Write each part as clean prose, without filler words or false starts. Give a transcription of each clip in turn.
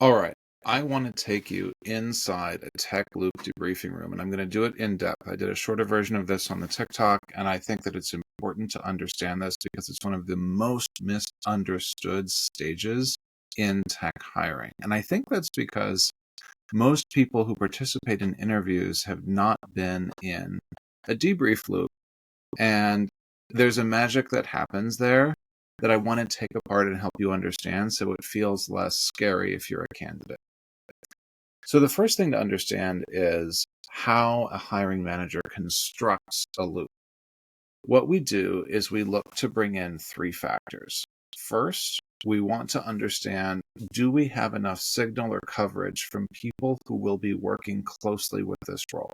All right. I want to take you inside a tech loop debriefing room, and I'm going to do it in depth. I did a shorter version of this on the TikTok, and I think that it's important to understand this because it's one of the most misunderstood stages in tech hiring. And I think that's because most people who participate in interviews have not been in a debrief loop. And there's a magic that happens there that I want to take apart and help you understand so it feels less scary if you're a candidate. So the first thing to understand is how a hiring manager constructs a loop. What we do is we look to bring in three factors. First, we want to understand, do we have enough signal or coverage from people who will be working closely with this role?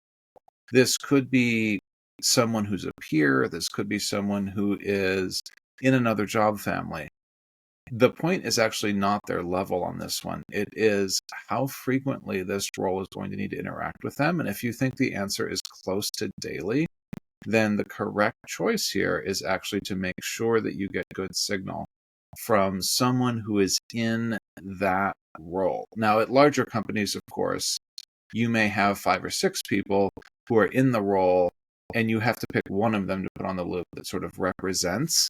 This could be someone who's a peer. This could be someone who is in another job family. The point is actually not their level on this one. It is how frequently this role is going to need to interact with them. And if you think the answer is close to daily, then the correct choice here is actually to make sure that you get good signal from someone who is in that role. Now, at larger companies, of course, you may have 5 or 6 people who are in the role, and you have to pick one of them to put on the loop that sort of represents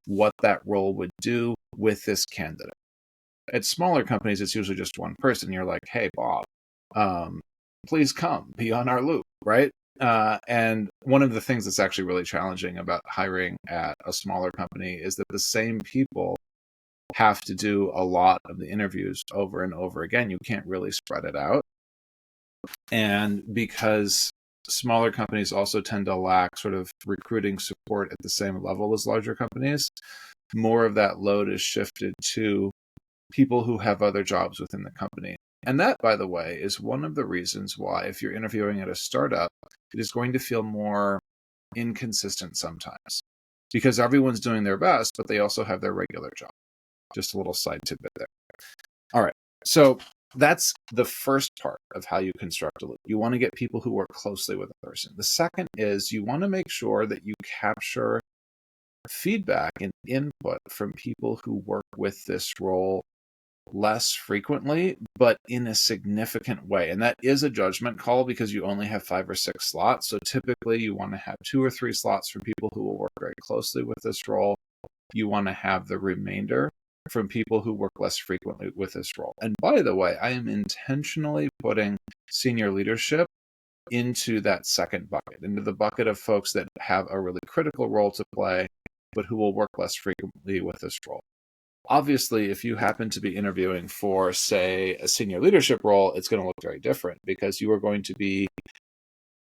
what that role would do with this candidate. At smaller companies, it's usually just one person. You're like, hey, Bob, please come be on our loop, right? And one of the things that's actually really challenging about hiring at a smaller company is that the same people have to do a lot of the interviews over and over again. You can't really spread it out. And because smaller companies also tend to lack sort of recruiting support at the same level as larger companies, more of that load is shifted to people who have other jobs within the company. And that, by the way, is one of the reasons why, if you're interviewing at a startup, it is going to feel more inconsistent sometimes because everyone's doing their best, but they also have their regular job. Just a little side tidbit there. All right. So that's the first part of how you construct a loop. You want to get people who work closely with a person. The second is you want to make sure that you capture feedback and input from people who work with this role less frequently, but in a significant way. And that is a judgment call because you only have 5 or 6 slots. So typically you want to have 2 or 3 slots for people who will work very closely with this role. You want to have the remainder from people who work less frequently with this role. And by the way, I am intentionally putting senior leadership into that second bucket, into the bucket of folks that have a really critical role to play, but who will work less frequently with this role. Obviously, if you happen to be interviewing for, say, a senior leadership role, it's going to look very different because you are going to be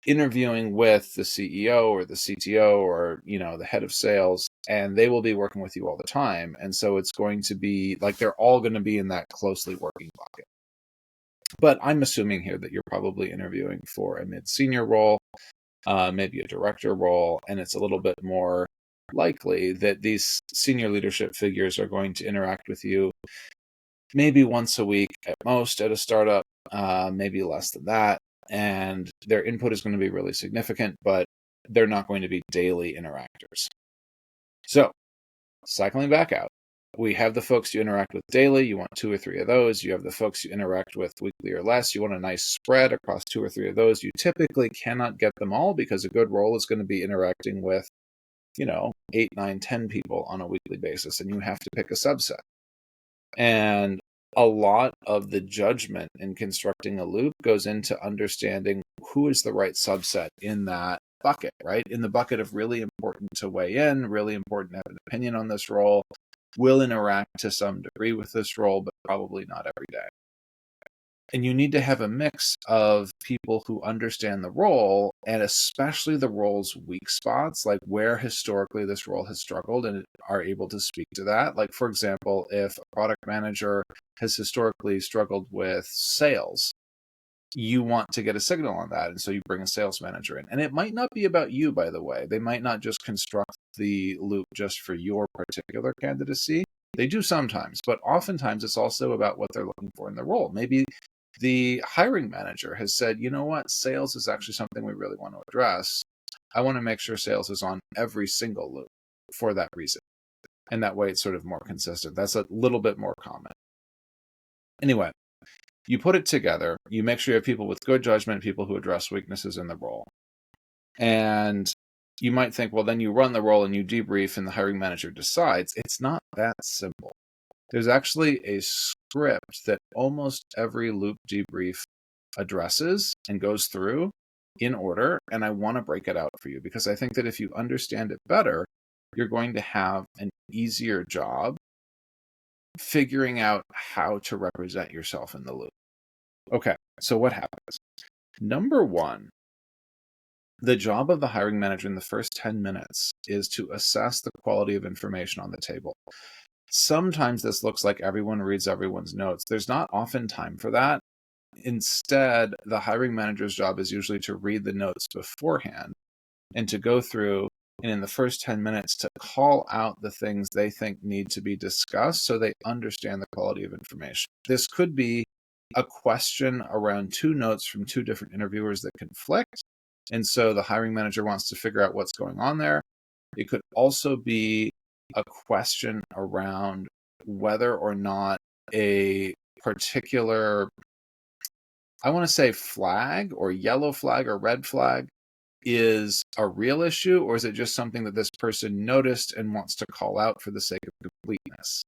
interviewing with the CEO or the CTO or, the head of sales, and they will be working with you all the time. And so it's going to be like they're all going to be in that closely working bucket. But I'm assuming here that you're probably interviewing for a mid-senior role, maybe a director role, and it's a little bit more likely that these senior leadership figures are going to interact with you maybe once a week at most at a startup, maybe less than that. And their input is going to be really significant, but they're not going to be daily interactors. So, cycling back out, we have the folks you interact with daily. You want 2 or 3 of those. You have the folks you interact with weekly or less. You want a nice spread across 2 or 3 of those. You typically cannot get them all because a good role is going to be interacting with 8, 9, 10 people on a weekly basis, and you have to pick a subset. And a lot of the judgment in constructing a loop goes into understanding who is the right subset in that bucket, right? In the bucket of really important to weigh in, really important to have an opinion on this role, will interact to some degree with this role, but probably not every day. And you need to have a mix of people who understand the role and especially the role's weak spots, like where historically this role has struggled and are able to speak to that. Like, for example, if a product manager has historically struggled with sales, you want to get a signal on that. And so you bring a sales manager in. And it might not be about you, by the way. They might not just construct the loop just for your particular candidacy. They do sometimes, but oftentimes it's also about what they're looking for in the role. Maybe the hiring manager has said, you know what, sales is actually something we really want to address. I want to make sure sales is on every single loop for that reason. And that way it's sort of more consistent. That's a little bit more common. Anyway, You put it together, you make sure you have people with good judgment, people who address weaknesses in the role. And you might think, well, then you run the role and you debrief and the hiring manager decides. It's not that simple. There's actually a script that almost every loop debrief addresses and goes through in order. And I want to break it out for you because I think that if you understand it better, you're going to have an easier job figuring out how to represent yourself in the loop. Okay, so what happens? Number one, the job of the hiring manager in the first 10 minutes is to assess the quality of information on the table. Sometimes this looks like everyone reads everyone's notes. There's not often time for that. Instead, the hiring manager's job is usually to read the notes beforehand and to go through and in the first 10 minutes to call out the things they think need to be discussed so they understand the quality of information. This could be a question around two notes from two different interviewers that conflict. And so the hiring manager wants to figure out what's going on there. It could also be a question around whether or not a particular, I want to say flag or yellow flag or red flag is a real issue, or is it just something that this person noticed and wants to call out for the sake of completeness?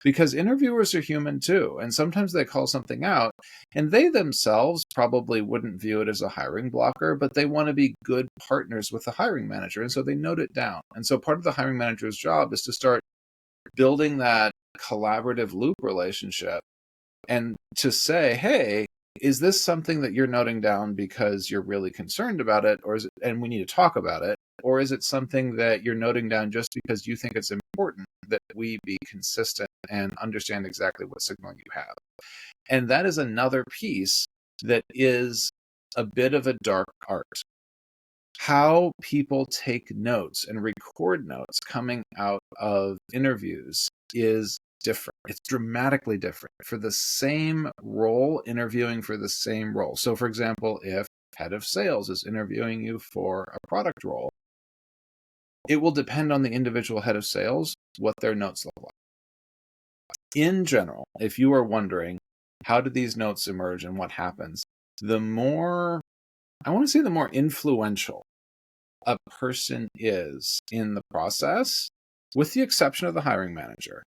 Because interviewers are human too, and sometimes they call something out, and they themselves probably wouldn't view it as a hiring blocker, but they want to be good partners with the hiring manager, and so they note it down. And so part of the hiring manager's job is to start building that collaborative loop relationship and to say, hey, is this something that you're noting down because you're really concerned about it, or is it, and we need to talk about it, or is it something that you're noting down just because you think it's important that we be consistent and understand exactly what signal you have? And that is another piece that is a bit of a dark art. How people take notes and record notes coming out of interviews is different. It's dramatically different for the same role, interviewing for the same role. So, for example, if head of sales is interviewing you for a product role, it will depend on the individual head of sales what their notes look like. In general, if you are wondering how do these notes emerge and what happens, the more, I want to say the more influential a person is in the process, with the exception of the hiring manager,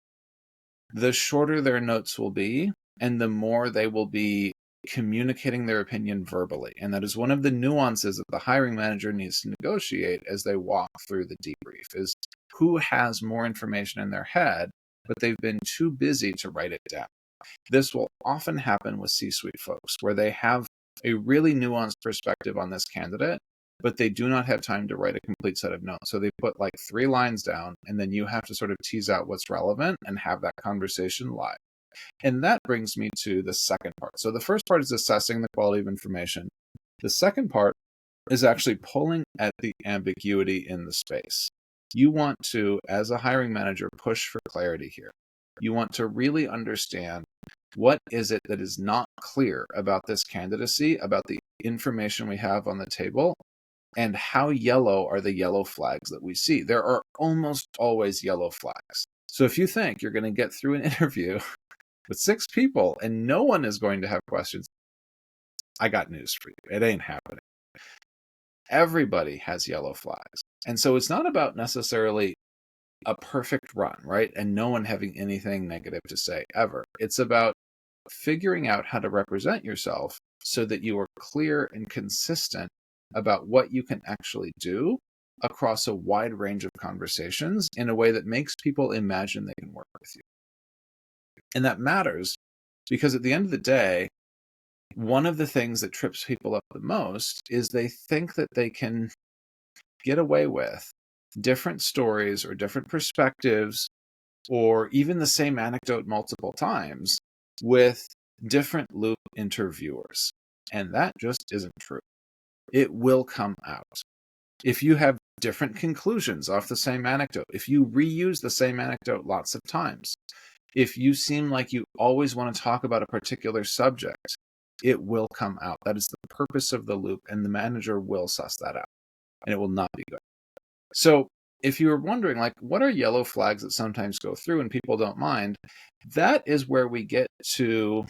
the shorter their notes will be and the more they will be communicating their opinion verbally. And that is one of the nuances that the hiring manager needs to negotiate as they walk through the debrief, is who has more information in their head, but they've been too busy to write it down. This will often happen with C-suite folks where they have a really nuanced perspective on this candidate, but they do not have time to write a complete set of notes. So they put like 3 lines down, and then you have to sort of tease out what's relevant and have that conversation live. And that brings me to the second part. So the first part is assessing the quality of information. The second part is actually pulling at the ambiguity in the space. You want to, as a hiring manager, push for clarity here. You want to really understand what is it that is not clear about this candidacy, about the information we have on the table, and how yellow are the yellow flags that we see. There are almost always yellow flags. So if you think you're going to get through an interview with 6 people and no one is going to have questions, I got news for you. It ain't happening. Everybody has yellow flags. And so it's not about necessarily a perfect run, right? And no one having anything negative to say ever. It's about figuring out how to represent yourself so that you are clear and consistent about what you can actually do across a wide range of conversations in a way that makes people imagine they can work with you. And that matters because at the end of the day, one of the things that trips people up the most is they think that they can get away with different stories or different perspectives or even the same anecdote multiple times with different loop interviewers. And that just isn't true. It will come out. If you have different conclusions off the same anecdote, if you reuse the same anecdote lots of times, if you seem like you always want to talk about a particular subject, it will come out. That is the purpose of the loop, and the manager will suss that out, and it will not be good. So if you're wondering, like, what are yellow flags that sometimes go through and people don't mind, that is where we get to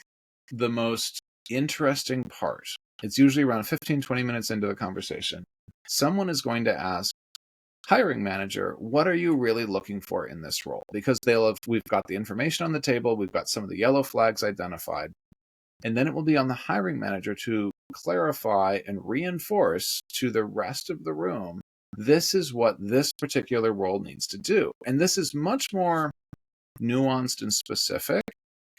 the most interesting part. It's usually around 15, 20 minutes into the conversation. Someone is going to ask, hiring manager, what are you really looking for in this role? Because we've got the information on the table, we've got some of the yellow flags identified, and then it will be on the hiring manager to clarify and reinforce to the rest of the room, this is what this particular role needs to do. And this is much more nuanced and specific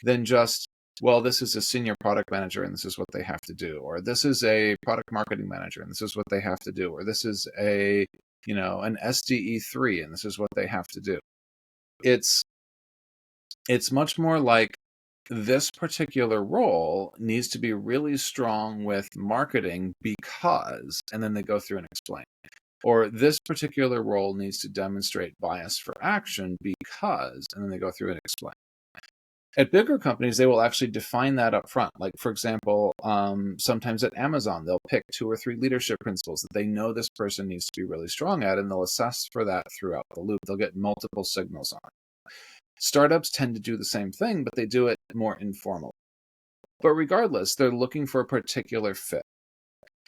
than just, well, this is a senior product manager and this is what they have to do, or this is a product marketing manager and this is what they have to do, or this is an SDE3 and this is what they have to do. It's much more like, this particular role needs to be really strong with marketing because, and then they go through and explain. Or this particular role needs to demonstrate bias for action because, and then they go through and explain. At bigger companies, they will actually define that up front. Like, for example, sometimes at Amazon, they'll pick 2 or 3 leadership principles that they know this person needs to be really strong at, and they'll assess for that throughout the loop. They'll get multiple signals on it. Startups tend to do the same thing, but they do it more informal. But regardless, they're looking for a particular fit.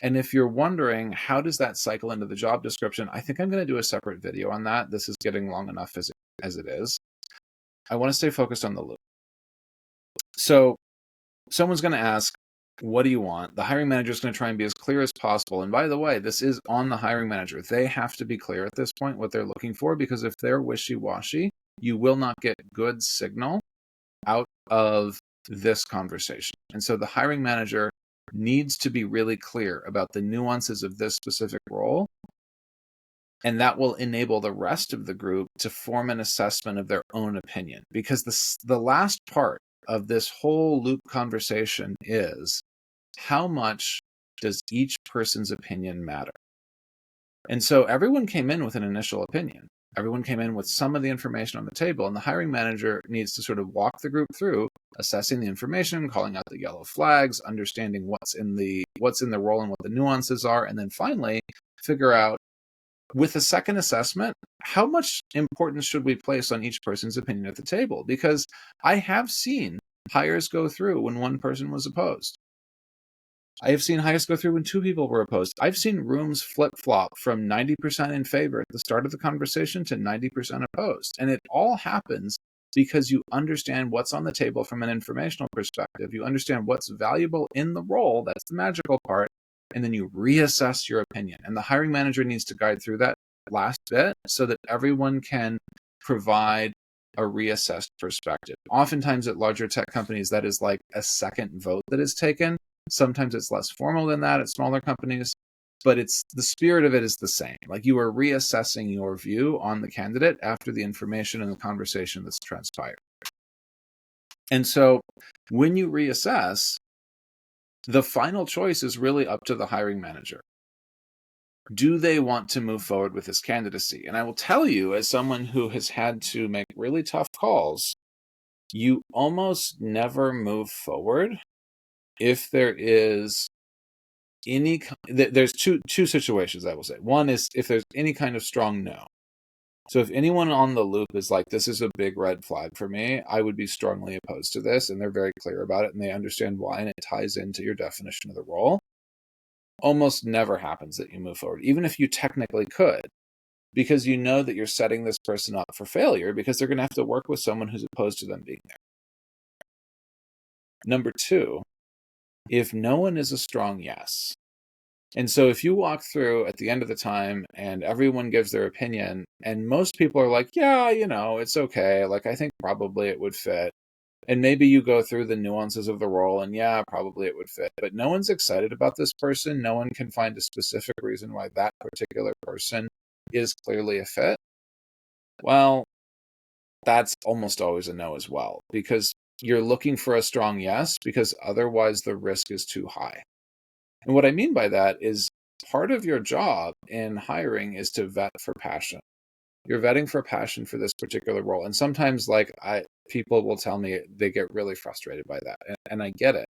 And if you're wondering, how does that cycle into the job description? I think I'm going to do a separate video on that. This is getting long enough as it is. I want to stay focused on the loop. So someone's going to ask, what do you want? The hiring manager is going to try and be as clear as possible. And by the way, this is on the hiring manager. They have to be clear at this point what they're looking for, because if they're wishy-washy, you will not get good signal out of this conversation. And so the hiring manager needs to be really clear about the nuances of this specific role. And that will enable the rest of the group to form an assessment of their own opinion. Because the last part of this whole loop conversation is, how much does each person's opinion matter? And so everyone came in with an initial opinion. Everyone came in with some of the information on the table, and the hiring manager needs to sort of walk the group through assessing the information, calling out the yellow flags, understanding what's in the role and what the nuances are, and then finally figure out, with a second assessment, how much importance should we place on each person's opinion at the table? Because I have seen hires go through when one person was opposed. I have seen hires go through when 2 people were opposed. I've seen rooms flip-flop from 90% in favor at the start of the conversation to 90% opposed. And it all happens because you understand what's on the table from an informational perspective. You understand what's valuable in the role. That's the magical part. And then you reassess your opinion. And the hiring manager needs to guide through that last bit so that everyone can provide a reassessed perspective. Oftentimes at larger tech companies, that is like a second vote that is taken. Sometimes it's less formal than that at smaller companies, but the spirit of it is the same. Like, you are reassessing your view on the candidate after the information and the conversation that's transpired. And so when you reassess, the final choice is really up to the hiring manager. Do they want to move forward with this candidacy? And I will tell you, as someone who has had to make really tough calls, you almost never move forward if there is there's two situations, I will say. One is if there's any kind of strong no. So if anyone on the loop is like, this is a big red flag for me, I would be strongly opposed to this, and they're very clear about it and they understand why, and it ties into your definition of the role, almost never happens that you move forward, even if you technically could, because you know that you're setting this person up for failure because they're going to have to work with someone who's opposed to them being there. Number 2, if no one is a strong yes. And so if you walk through at the end of the time and everyone gives their opinion and most people are like, yeah, it's okay. Like, I think probably it would fit. And maybe you go through the nuances of the role and yeah, probably it would fit. But no one's excited about this person. No one can find a specific reason why that particular person is clearly a fit. Well, that's almost always a no as well, because you're looking for a strong yes, because otherwise the risk is too high. And what I mean by that is, part of your job in hiring is to vet for passion. You're vetting for passion for this particular role. And sometimes people will tell me they get really frustrated by that. And I get it.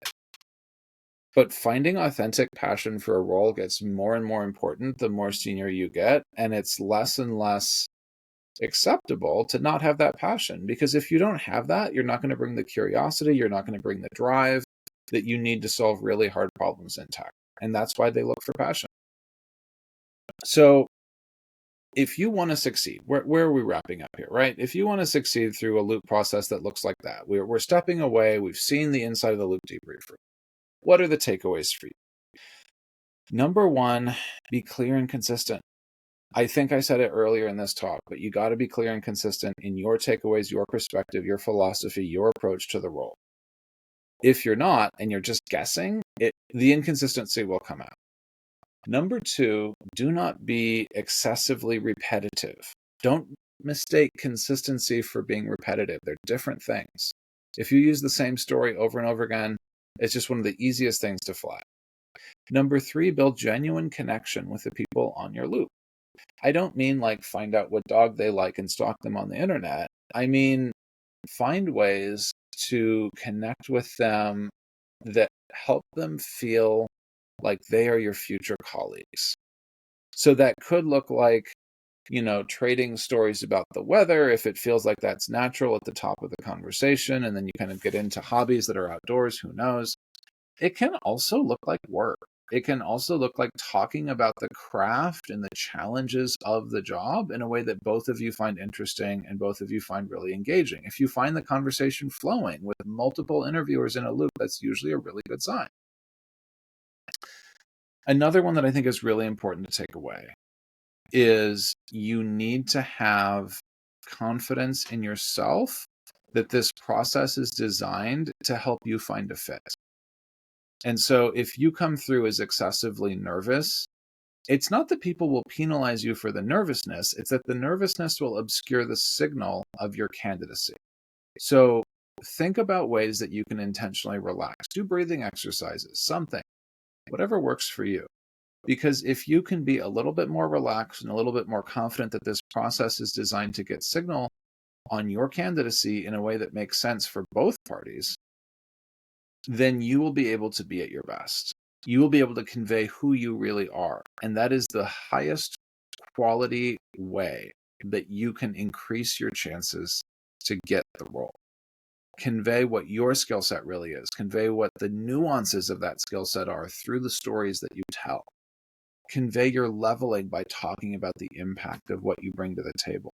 But finding authentic passion for a role gets more and more important the more senior you get. And it's less and less acceptable to not have that passion. Because if you don't have that, you're not going to bring the curiosity. You're not going to bring the drive. that you need to solve really hard problems in tech. And that's why they look for passion. So if you want to succeed, where are we wrapping up here, right? If you want to succeed through a loop process that looks like that, we're stepping away, we've seen the inside of the loop debriefer. What are the takeaways for you? Number one, be clear and consistent. I think I said it earlier in this talk, but you got to be clear and consistent in your takeaways, your perspective, your philosophy, your approach to the role. If you're not, and you're just guessing, the inconsistency will come out. Number two, do not be excessively repetitive. Don't mistake consistency for being repetitive. They're different things. If you use the same story over and over again, it's just one of the easiest things to flag. Number three, build genuine connection with the people on your loop. I don't mean like find out what dog they like and stalk them on the internet. I mean, find ways to connect with them that help them feel like they are your future colleagues. So that could look like, trading stories about the weather, if it feels like that's natural at the top of the conversation, and then you kind of get into hobbies that are outdoors, who knows? It can also look like work. It can also look like talking about the craft and the challenges of the job in a way that both of you find interesting and both of you find really engaging. If you find the conversation flowing with multiple interviewers in a loop, that's usually a really good sign. Another one that I think is really important to take away is you need to have confidence in yourself that this process is designed to help you find a fit. And so if you come through as excessively nervous, it's not that people will penalize you for the nervousness, it's that the nervousness will obscure the signal of your candidacy. So think about ways that you can intentionally relax. Do breathing exercises, something, whatever works for you. Because if you can be a little bit more relaxed and a little bit more confident that this process is designed to get signal on your candidacy in a way that makes sense for both parties, then you will be able to be at your best. You will be able to convey who you really are. And that is the highest quality way that you can increase your chances to get the role. Convey what your skill set really is. Convey what the nuances of that skill set are through the stories that you tell. Convey your leveling by talking about the impact of what you bring to the table.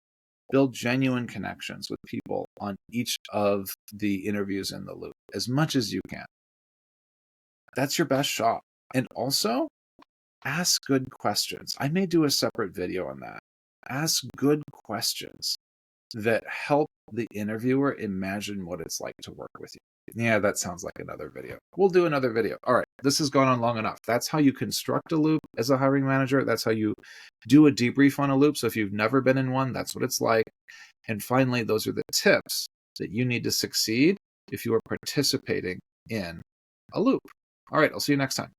Build genuine connections with people on each of the interviews in the loop as much as you can. That's your best shot. And also, ask good questions. I may do a separate video on that. Ask good questions that help the interviewer imagine what it's like to work with you. Yeah, that sounds like another video. We'll do another video. All right, this has gone on long enough. That's how you construct a loop as a hiring manager. That's how you do a debrief on a loop. So if you've never been in one, that's what it's like. And finally, those are the tips that you need to succeed if you are participating in a loop. All right, I'll see you next time.